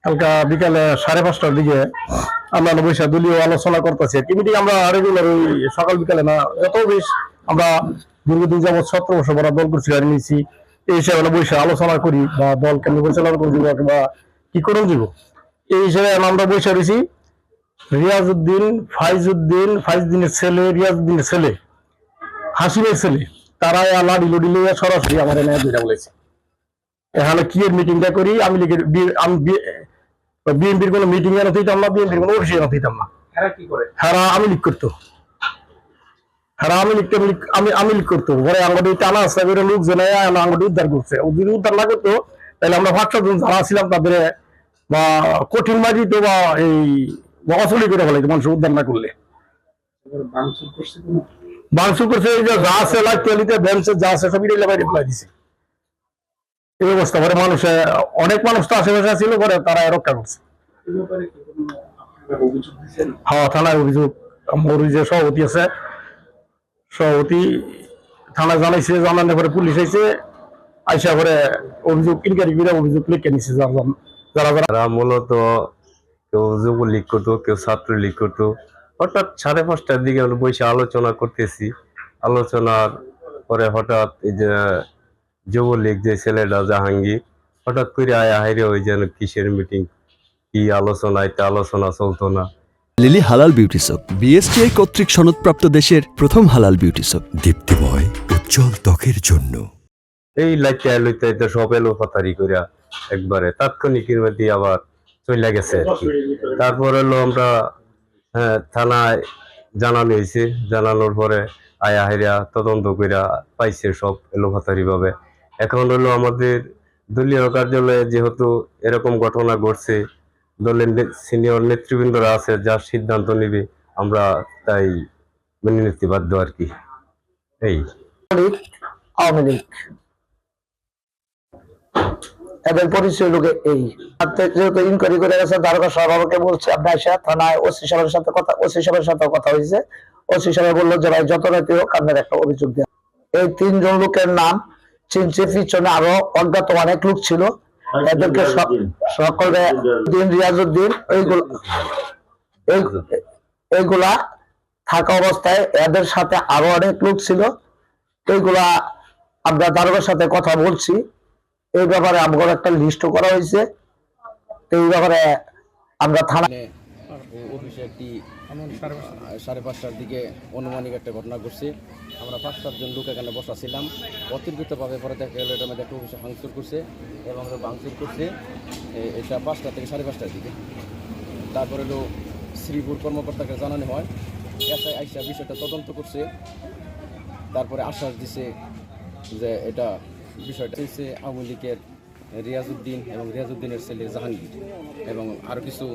কালকা বিকালে 5:30টার দিকে আমরা বৈশা দলীয় আলোচনা করতেছি। কি মিটিং আমরা রেগুলার ওই সকাল বিকালে না, এত বেশ আমরা দীর্ঘদিন যাবৎ 17 বছর বড় দল করছি, গাড়ি নিয়েছি। এই হিসাবে বৈশা আলোচনা করি বা দল কেমনি পরিচালনা করে দিব বা কি করে দিব, এই হিসাবে আমরা বৈশা রয়েছি। রিয়াজউদ্দিন, ফাইজউদ্দিনের ছেলে, রিয়াজউদ্দিনের ছেলে, হাসিমের ছেলে, তারা লাডি লুডি লিয়ে সরাসরি আমার এনে দুইটা বলেছে এখানে কি এর মিটিংটা করি। আমি লিগের বিএনপির কোনো মিটিং এ নথিতাম না, বিএনপির কোনো অফিসে নথিতাম না। হ্যাঁ আমি লিখ করতো, হ্যাঁ আমি লিখতে আমি লিখ করতো। ঘরে আঙ্গুটি টানা আসতে করে লোক জেনে আঙ্গুটি উদ্ধার করছে। ও যদি উদ্ধার না করতো তাহলে আমরা 5-7 জন যারা ছিলাম তাদের বা কঠিন মারি তো বা এই অচলি করে ফেলাইতো মানুষ উদ্ধার না করলে। ভাঙচুর করছে, এই যে যা আছে লাইতে বেঞ্চে যা আছে সব ইটেলা বাইরে ফেলাই দিছে। এই অবস্থা করে মানুষ, অনেক মানুষ তো আশেপাশে ছিল, করে তারা রক্ষা করছে। হ্যাঁ থানায় অভিযোগ, আমার যে সভাপতি আছে, সভাপতি থানায় জানাইছে, জানানোর পরে পুলিশ আইছে, আইসা করে অভিযোগ ইনকোয়ারি করে অভিযোগ লিখে নিচ্ছে যারা যারা মূলত কেউ যুবলীগ করতো, কেউ ছাত্রলীগ করতো। হঠাৎ 5:30টার দিকে আমরা বসে আলোচনা করতেছি। আলোচনার পরে হঠাৎ এই যে যুবলীগ যে ছেলেটা জাহাঙ্গীর হঠাৎ করে আয়া হাইরে ওই যেন কিসের মিটিং, কি আলোচনা, এটা আলোচনা চলতো না। লিলি হালাল বিউটি সোপ, বিএসটিআই কর্তৃক সনদপ্রাপ্ত দেশের প্রথম হালাল বিউটি সোপ, দীপ্তিময় উজ্জ্বল ত্বকের জন্য। এই লাইতে সব এলো ফাতারি করিয়া একবারে তাৎক্ষণিকের মধ্যে আবার চলে গেছে। তারপর হলো আমরা থানায় জানানো হয়েছে, জানানোর পরে আয়া হাইরা তদন্ত করিয়া পাইছে সব এলোপাতারি ভাবে। এখন হলো আমাদের দলীয় কার্যালয়ে যেহেতু এরকম ঘটনা ঘটছে, দলের সিনিয়র নেতৃবৃন্দরা আছে, যার সিদ্ধান্ত নিবে আমরা তাই মেনে নিতে বাধ্য আর কি। এই আওয়ামী লীগ এদের পরিচয় লোকে এই যেহেতু ইনকোয়ারি করে গেছে, দারোগা সাহেব আমাকে বলছে আপনি আইসা থানায় ওসি সাহেবের সাথে কথা, ওসি সাহেবের সাথে কথা হয়েছে। ওসি সাহেব বললো যে ভাই যত রাতে হোক আপনার একটা অভিযোগ দেন। এই 3 জন লোকের নাম চিনছে, পিছনে আরো অজ্ঞাত অনেক লোক ছিল, এদেরকে সকলে দিন রিয়াজউদ্দিন এইগুলা থাকা অবস্থায় এদের সাথে আরো অনেক লোক ছিল। এইগুলা আমরা দারোগার সাথে কথা বলছি, এই ব্যাপারে আমার একটা লিস্ট করা হয়েছে। এই ব্যাপারে আমরা থানা অফিসে একটি 5:30টার দিকে অনুমানিক একটা ঘটনা ঘটছে। আমরা 5-7 জন লোক এখানে বসা ছিলাম। অতিরিক্তভাবে পরে দেখা গেল এটার মধ্যে একটা অফিসে ভাঙচুর করছে এবং ভাঙচুর করছে এটা 5টা থেকে 5:30টার দিকে। তারপরে হলো শ্রীপুর কর্মকর্তাকে জানানো হয়, এসআই আইসা বিষয়টা তদন্ত করছে। তারপরে আশ্বাস দিছে যে এটা বিষয়টা হচ্ছে আওয়ামী লীগের রিয়াজউদ্দিন এবং রিয়াজউদ্দিনের ছেলে জাহাঙ্গীর এবং আরও কিছু